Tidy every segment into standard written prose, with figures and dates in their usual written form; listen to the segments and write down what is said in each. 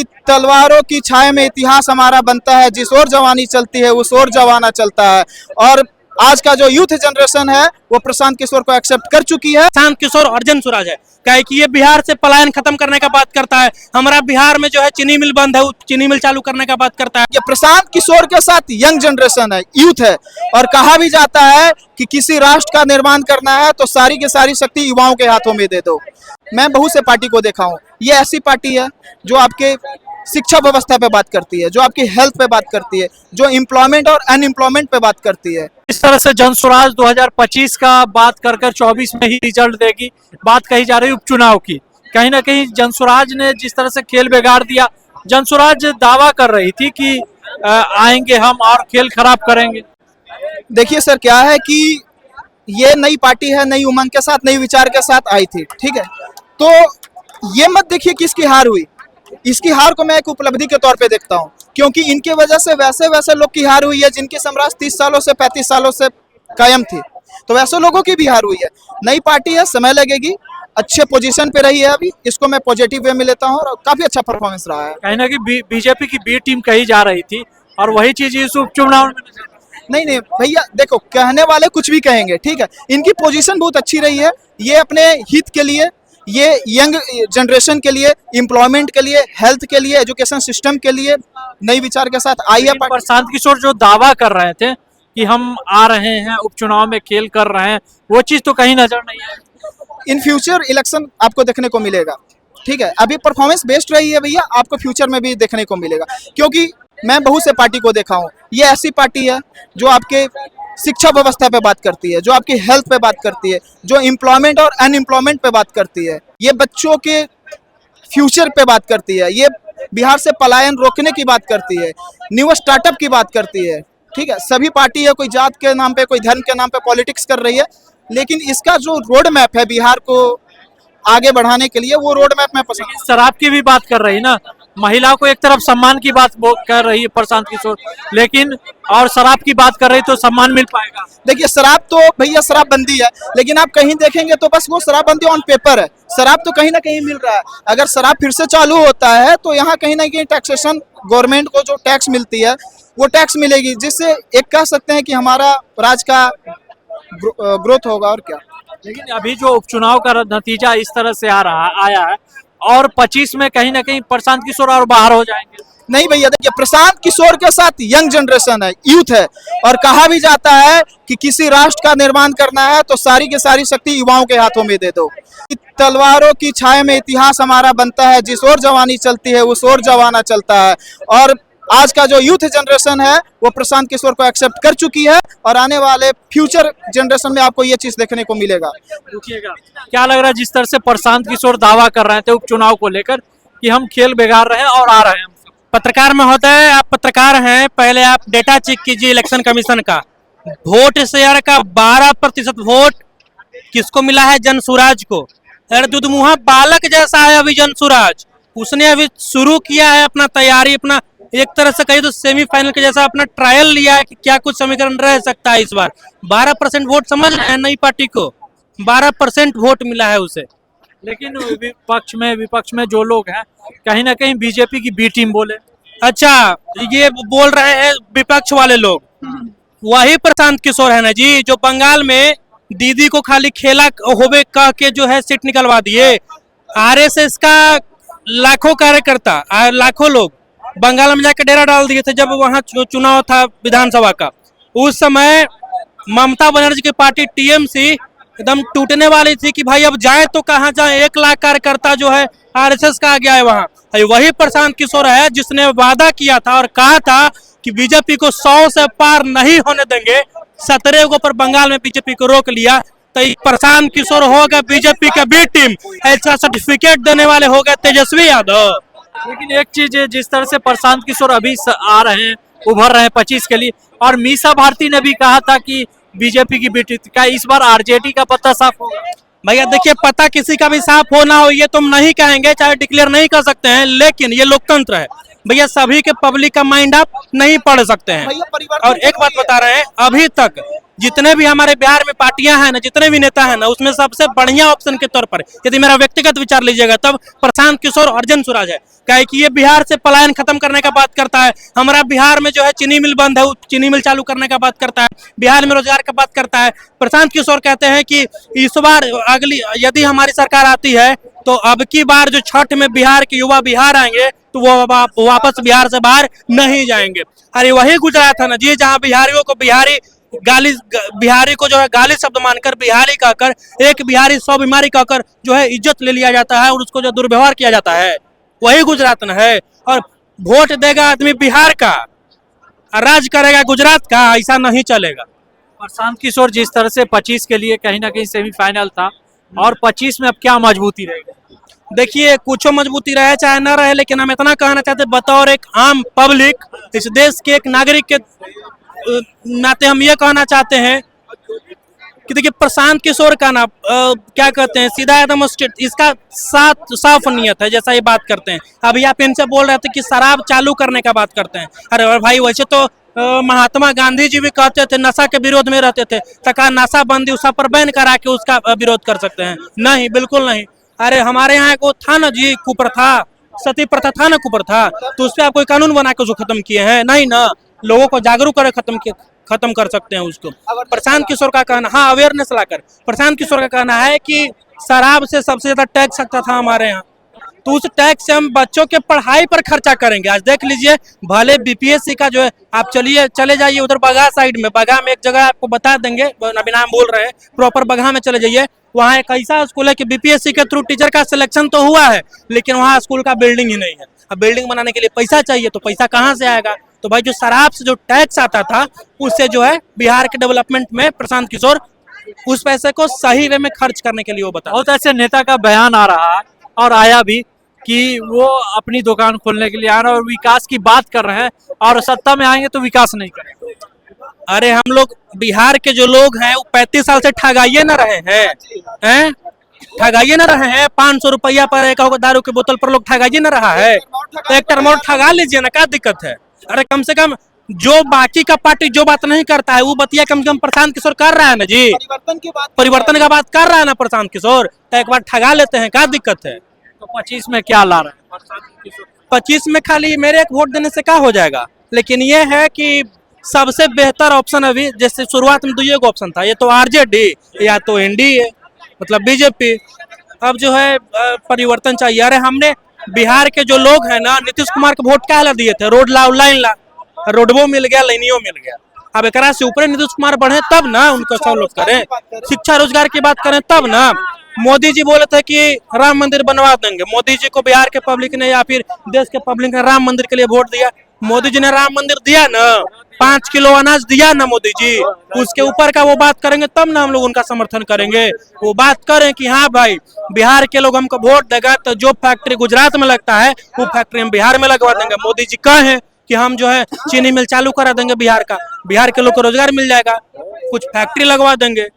तलवारों की छाया में इतिहास हमारा बनता है, जिस ओर जवानी चलती है उस ओर जमाना चलता है। और आज का जो यूथ जनरेशन है वो प्रशांत किशोर को एक्सेप्ट कर चुकी है। प्रशांत किशोर और जनसुराज है, क्या कि ये बिहार से पलायन खत्म करने का बात करता है। हमारा बिहार में जो है चीनी मिल बंद है, चीनी मिल चालू करने का बात करता है। ये प्रशांत किशोर के साथ यंग जनरेशन है, यूथ है। और कहा भी जाता है कि किसी राष्ट्र का निर्माण करना है तो सारी की सारी शक्ति युवाओं के हाथों में दे दो। मैं बहुत से पार्टी को देखा हूँ, ये ऐसी पार्टी है जो आपके शिक्षा व्यवस्था पे बात करती है, जो आपकी हेल्थ पे बात करती है, जो एम्प्लॉयमेंट और अनएम्प्लॉयमेंट पे बात करती है। इस तरह से जनसुराज 2025 का बात कर 24 में ही रिजल्ट देगी। बात कही जा रही उपचुनाव की, कहीं ना कहीं जनसुराज ने जिस तरह से खेल बिगाड़ दिया। जनसुराज दावा कर रही थी कि आएंगे हम और खेल खराब करेंगे। देखिए सर, क्या है कि ये नई पार्टी है, नई उमंग के साथ, नई विचार के साथ आई थी, ठीक है। तो ये मत देखिए किसकी हार हुई, इसकी हार को मैं एक उपलब्धि के तौर पे देखता हूँ, क्योंकि इनके वजह से वैसे वैसे लोग की हार हुई है जिनकी साम्राज्य 30 सालों से 35 सालों से कायम थी। तो वैसे लोगों की भी हार हुई है। नई पार्टी है, समय लगेगी, अच्छे पोजीशन पे रही है अभी, इसको मैं पॉजिटिव वे में लेता हूँ और काफी अच्छा परफॉर्मेंस रहा है। कहीं ना कहीं बीजेपी की बी टीम कही जा रही थी और वही चीज इस उपचुनाव में। नहीं भैया, देखो, कहने वाले कुछ भी कहेंगे, ठीक है। इनकी पोजीशन बहुत अच्छी रही है। ये अपने हित के लिए, ये यंग जनरेशन के लिए, एम्प्लॉयमेंट के लिए, हेल्थ के लिए, एजुकेशन सिस्टम के लिए नई विचार के साथ आई है। प्रशांत किशोर जो दावा कर रहे थे कि हम आ रहे हैं उपचुनाव में खेल कर रहे हैं, वो चीज तो कहीं नजर नहीं है। इन फ्यूचर इलेक्शन आपको देखने को मिलेगा, ठीक है। अभी परफॉर्मेंस बेस्ड रही है भैया, आपको फ्यूचर में भी देखने को मिलेगा, क्योंकि मैं बहुत से पार्टी को देखा हूँ। ये ऐसी पार्टी है जो आपके शिक्षा व्यवस्था पे बात करती है, जो आपकी हेल्थ पे बात करती है, जो एम्प्लॉयमेंट और अनएम्प्लॉयमेंट पे बात करती है, ये बच्चों के फ्यूचर पे बात करती है, ये बिहार से पलायन रोकने की बात करती है, न्यू स्टार्टअप की बात करती है, ठीक है। सभी पार्टी है, कोई जात के नाम पे, कोई धर्म के नाम पे पॉलिटिक्स कर रही है, लेकिन इसका जो रोड मैप है बिहार को आगे बढ़ाने के लिए, वो रोड मैप में पसंद। शराब की भी बात कर रही ना, महिला को एक तरफ सम्मान की बात कर रही है प्रशांत किशोर, लेकिन और शराब की बात कर रही तो सम्मान मिल पाएगा। देखिए, शराब तो भैया शराबबंदी है, लेकिन आप कहीं देखेंगे तो बस वो शराबबंदी ऑन पेपर है। शराब तो कहीं ना कहीं मिल रहा है। अगर शराब फिर से चालू होता है तो यहाँ कहीं ना कहीं टैक्सेशन, गवर्नमेंट को जो टैक्स मिलती है वो टैक्स मिलेगी, जिससे एक कह सकते हैं कि हमारा राज्य का ग्रोथ होगा। और क्या। लेकिन अभी जो उपचुनाव का नतीजा इस तरह से आया है और 25 में कहीं ना कहीं प्रशांत किशोर और बाहर हो जाएंगे। नहीं भैया, देखिए, प्रशांत किशोर के साथ यंग जनरेशन है, यूथ है। और कहा भी जाता है कि किसी राष्ट्र का निर्माण करना है तो सारी की सारी शक्ति युवाओं के हाथों में दे दो। तलवारों की छाया में इतिहास हमारा बनता है, जिस ओर जवानी चलती है उस ओर जमाना चलता है। और आज का जो यूथ जनरेशन है वो प्रशांत किशोर को एक्सेप्ट कर चुकी है, और आने वाले फ्यूचर जनरेशन में आपको ये चीज देखने को मिलेगा। रुकिएगा, क्या लग रहा है जिस तरह से प्रशांत किशोर दावा कर रहे थे उपचुनाव को लेकर कि हम खेल बिगाड़ रहे हैं और आ रहे हैं? पत्रकार महोदय, आप पत्रकार हैं, पहले आप डेटा चेक कीजिए इलेक्शन कमीशन का। वोट शेयर का 12% वोट किसको मिला है? जनसुराज को। अरे दुधमुहा बालक जैसा है अभी जनसुराज, उसने अभी शुरू किया है अपना तैयारी, अपना एक तरह से कही तो सेमीफाइनल के जैसा अपना ट्रायल लिया है कि क्या कुछ समीकरण रह सकता है इस बार। 12% वोट समझ रहे हैं नई पार्टी को, 12% वोट मिला है उसे। लेकिन विपक्ष में जो लोग हैं कहीं ना कहीं बीजेपी की बी टीम बोले। अच्छा, ये बोल रहे हैं विपक्ष वाले लोग, वही प्रशांत किशोर है ना जी, जो बंगाल में दीदी को खाली खेला होवे कह के जो है सीट निकलवा दिए। आरएसएस का लाखों कार्यकर्ता, लाखों लोग बंगाल में जाकर डेरा डाल दिए थे जब वहां चुनाव था विधानसभा का। उस समय ममता बनर्जी की पार्टी टीएमसी एकदम टूटने वाली थी कि भाई अब जाए तो कहाँ जाए, 1 लाख कार्यकर्ता जो है आरएसएस का आ गया है वहां। वही प्रशांत किशोर है जिसने वादा किया था और कहा था कि बीजेपी को 100 से पार नहीं होने देंगे। 17 को पर बंगाल में बीजेपी को रोक लिया। तो प्रशांत किशोर हो गए बीजेपी का बी टीम, ऐसा सर्टिफिकेट देने वाले हो गए तेजस्वी यादव। लेकिन एक चीज है, जिस तरह से प्रशांत किशोर अभी आ रहे हैं, उभर रहे हैं 25 के लिए, और मीसा भारती ने भी कहा था कि बीजेपी की बेटी का इस बार आरजेडी का पत्ता साफ होगा। भैया देखिए, पता किसी का भी साफ होना हो ये तुम नहीं कहेंगे, चाहे डिक्लेयर नहीं कर सकते हैं, लेकिन ये लोकतंत्र है भैया, सभी के पब्लिक का माइंड आप नहीं पढ़ सकते हैं। और एक बात बता रहे हैं, अभी तक जितने भी हमारे बिहार में पार्टियां हैं ना, जितने भी नेता हैं ना, उसमें सबसे बढ़िया ऑप्शन के तौर पर यदि मेरा व्यक्तिगत विचार लीजिएगा तब प्रशांत किशोर और जनसुराज है। क्या है कि ये बिहार से पलायन खत्म करने का बात करता है, हमारा बिहार में जो है चीनी मिल बंद है, चीनी मिल चालू करने का बात करता है, बिहार में रोजगार का बात करता है। प्रशांत किशोर कहते हैं कि इस बार अगली यदि हमारी सरकार आती है तो अब की बार जो छठ में बिहार के युवा बिहार आएंगे तो वो वापस बिहार से बाहर नहीं जाएंगे। अरे वही गुजरात है ना जी, जहाँ बिहारियों को बिहारी को जो है गाली शब्द मानकर बिहारी कहकर, एक बिहारी 100 बीमारी कहकर जो है इज्जत ले लिया जाता है और उसको जो दुर्व्यवहार किया जाता है, वही गुजरात न है। और वोट देगा आदमी बिहार का, राज करेगा गुजरात का, ऐसा नहीं चलेगा। प्रशांत किशोर जिस तरह से 25 के लिए कहीं ना कहीं सेमीफाइनल था, और 25 में अब क्या मजबूती रहेगी? देखिए कुछ मजबूती रहे चाहे ना रहे, लेकिन हम इतना कहना चाहते हैं बतौर एक आम पब्लिक, इस देश के एक नागरिक के नाते हम ये कहना चाहते हैं कि देखिए प्रशांत किशोर का ना क्या कहते हैं, सीधा एकदम स्ट्रेट, इसका साफ नियत है, जैसा ये बात करते हैं। अभी आप इनसे बोल रहे थे कि शराब चालू करने का बात करते हैं। अरे भाई वैसे तो महात्मा गांधी जी भी कहते थे, नशा के विरोध में रहते थे, तो कहा नशा बंदी उस पर बैन करा के उसका विरोध कर सकते हैं? नहीं, बिल्कुल नहीं। अरे हमारे यहाँ एक वो था ना जी, कुप्रथा, सती प्रथा था ना, कुप्रथा, तो उस पर आप कोई कानून बना के उसको खत्म किए हैं? नहीं ना, लोगों को जागरूक कर खत्म कर सकते हैं उसको। प्रशांत किशोर का कहना, हाँ अवेयरनेस लाकर, प्रशांत किशोर का कहना है कि शराब से सबसे ज्यादा टैक्स लगता था हमारे यहाँ, तो उस टैक्स से हम बच्चों के पढ़ाई पर खर्चा करेंगे। आज देख लीजिए, भले बीपीएससी का जो है, आप चले जाइए उधर बगहा साइड में, बगहा में एक जगह आपको बता देंगे, अभी नाम बोल रहे हैं, प्रॉपर बगहा में चले जाइए, वहाँ एक ऐसा स्कूल है कि बीपीएससी के थ्रू टीचर का सिलेक्शन तो हुआ है, लेकिन वहाँ स्कूल का बिल्डिंग ही नहीं है। अब बिल्डिंग बनाने के लिए पैसा चाहिए, तो पैसा कहाँ से आएगा? तो भाई जो शराब से जो टैक्स आता था, उससे जो है बिहार के डेवलपमेंट में प्रशांत किशोर उस पैसे को सही वे में खर्च करने के लिए वो बता। बहुत ऐसे नेता का बयान आ रहा है और आया भी कि वो अपनी दुकान खोलने के लिए आ रहे हैं और विकास की बात कर रहे हैं, और सत्ता में आएंगे तो विकास नहीं करेंगे। अरे हम लोग बिहार के जो लोग हैं वो 35 साल से ठगाइए ना रहे हैं, ठगाइए ना रहे हैं। 500 रुपया पर एक दारू की बोतल पर लोग ठगाइए ना रहा है, तो एक टर्म ठगा लीजिए ना, क्या दिक्कत है? अरे कम से कम जो बाकी का पार्टी जो बात नहीं करता है वो बतिया कम से कम प्रशांत किशोर कर रहा है ना जी, परिवर्तन का बात कर रहा है ना प्रशांत किशोर, तो एक बार ठगा लेते हैं, क्या दिक्कत है? तो 25 में क्या ला रहे हैं प्रशांत किशोर? 25 में खाली मेरे एक वोट देने से क्या हो जाएगा? लेकिन ये है कि सबसे बेहतर ऑप्शन अभी, जैसे शुरुआत में 2 ऑप्शन था, ये तो आरजेडी या तो एनडीए मतलब बीजेपी, अब जो है परिवर्तन चाहिए। अरे हमने बिहार के जो लोग हैं ना, नीतीश कुमार को वोट क्या दिए थे? रोड ला, लाइन ला, रोडवो मिल गया, लाइनियो मिल गया। अब एक से ऊपर नीतीश कुमार बढ़े तब ना उनको सब लोग करें, शिक्षा रोजगार की बात करें तब ना। मोदी जी बोले थे कि राम मंदिर बनवा देंगे, मोदी जी को बिहार के पब्लिक ने या फिर देश के पब्लिक ने राम मंदिर के लिए वोट दिया, मोदी जी ने राम मंदिर दिया ना, 5 किलो अनाज दिया ना मोदी जी, उसके ऊपर का वो बात करेंगे तब ना हम लोग उनका समर्थन करेंगे। वो बात करें कि हाँ भाई बिहार के लोग हमको वोट देगा तो जो फैक्ट्री गुजरात में लगता है वो फैक्ट्री हम बिहार में लगवा देंगे। मोदी जी कहे कि हम जो है चीनी मिल चालू करा देंगे बिहार का, बिहार के लोग को रोजगार मिल जाएगा, कुछ फैक्ट्री लगवा देंगे,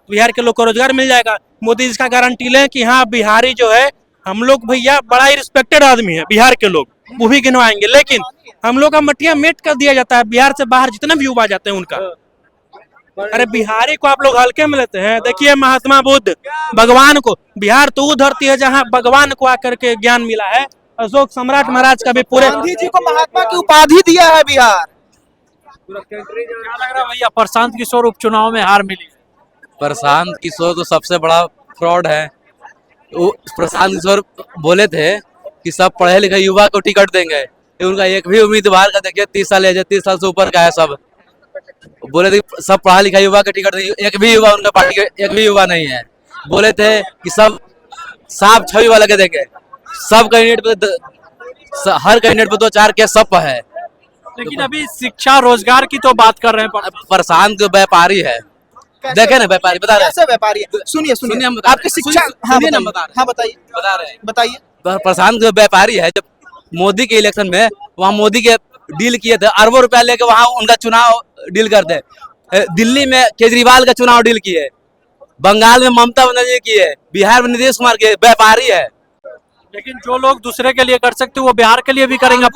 बिहार के लोग को रोजगार मिल जाएगा। मोदी जी का गारंटी लें कि हाँ बिहारी जो है, हम लोग भैया बड़ा ही रिस्पेक्टेड आदमी है बिहार के लोग, वो भी गिनवाएंगे, लेकिन हम लोग का मटिया मेट कर दिया जाता है बिहार से बाहर जितने भी युवा जाते हैं उनका। अरे बिहारी को आप लोग हल्के में लेते हैं। देखिए महात्मा बुद्ध, भगवान को, बिहार तो वो धरती है जहाँ भगवान को आकर के ज्ञान मिला है। अशोक सम्राट महाराज का भी पूरे, गांधी जी को महात्मा की उपाधि दिया है बिहार। क्या लग रहा है भैया, प्रशांत किशोर उपचुनाव में हार मिली? प्रशांत किशोर तो सबसे बड़ा फ्रॉड है। वो प्रशांत किशोर बोले थे कि सब पढ़े लिखे युवा को टिकट देंगे, उनका एक भी उम्मीदवार का देखिए 30 साल है, 30 साल से ऊपर का है, सब बोले थे सब पढ़ा लिखा युवा का टिकट, एक भी युवा उनका पार्टी के एक भी युवा नहीं है। बोले थे कि सब साफ छवि वाला के देंगे, सब कैंडिडेट पे, हर कैंडिडेट पे 2-4 केस सब है। लेकिन अभी शिक्षा रोजगार की तो बात कर रहे हैं। प्रशांत व्यापारी है, देखे ना व्यापारी, बता रहे कैसे व्यापारी है? सुनिए आपकी शिक्षा, हाँ बताइए बताइए। प्रशांत व्यापारी है। जब मोदी के इलेक्शन में वहाँ मोदी के डील किए थे, अरबों रुपया लेके वहाँ उनका चुनाव डील करते। दिल्ली में केजरीवाल का चुनाव डील किए, बंगाल में ममता बनर्जी किए, बिहार में नीतीश कुमार के, व्यापारी है। लेकिन जो लोग दूसरे के लिए कर सकते वो बिहार के लिए भी करेंगे।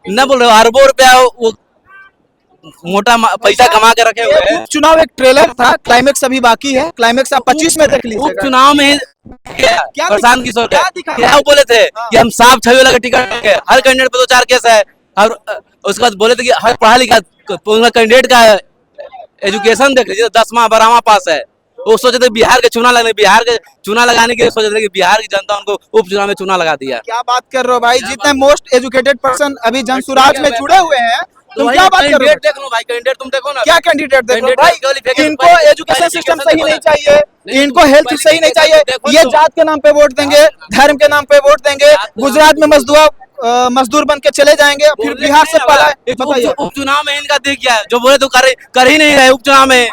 न बोल रहे अरबों रुपया वो मोटा पैसा कमा के रखे हुए हैं। चुनाव एक ट्रेलर था, क्लाइमेक्स अभी बाकी है, क्लाइमेक्स आप 25 में देख लीजिएगा। उपचुनाव में क्या प्रशांत किशोर क्या दिखा? क्या वो बोले थे कि हम साफ छवि वाला टिकट देंगे, हर कैंडिडेट पे 2-4 केस है, और उसके बाद बोले थे कि हर पढ़ा लिखा कैंडिडेट का एजुकेशन देख लीजिए, 10वां 12वां पास है। वो सोचे थे बिहार के चुनाव लगाने के लिए सोचे थे कि बिहार की जनता उनको उपचुनाव में चुनाव लगा दिया। क्या बात कर रहे हो भाई, जितने मोस्ट एजुकेटेड पर्सन अभी जनसुराज में जुड़े हुए हैं, तुम क्या बात कर रहे हो? कैंडिडेट देख लो भाई, कैंडिडेट तुम देखो ना, क्या कैंडिडेट देख रहे हो भाई? कैंडिडेट इनको एजुकेशन सिस्टम सही नहीं चाहिए, इनको हेल्थ सही नहीं चाहिए, ये जात के नाम पे वोट देंगे, धर्म के नाम पे वोट देंगे, गुजरात में मजदूर बन के चले जाएंगे, फिर बिहार से पला है। बताइए उपचुनाव में इनका देख गया, जो बोले तो कर ही नहीं रहे उपचुनाव में।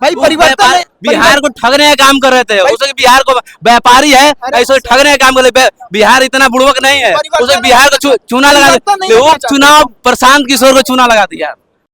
भाई परिवर्तन है, बिहार को ठगने का काम कर रहे थे, उसे बिहार को व्यापारी है ऐसे ठगने का काम कर रहे। बिहार इतना बुड़वक नहीं है, उसे बिहार को चूना लगा दिया, उपचुनाव प्रशांत किशोर को चूना लगा दिया।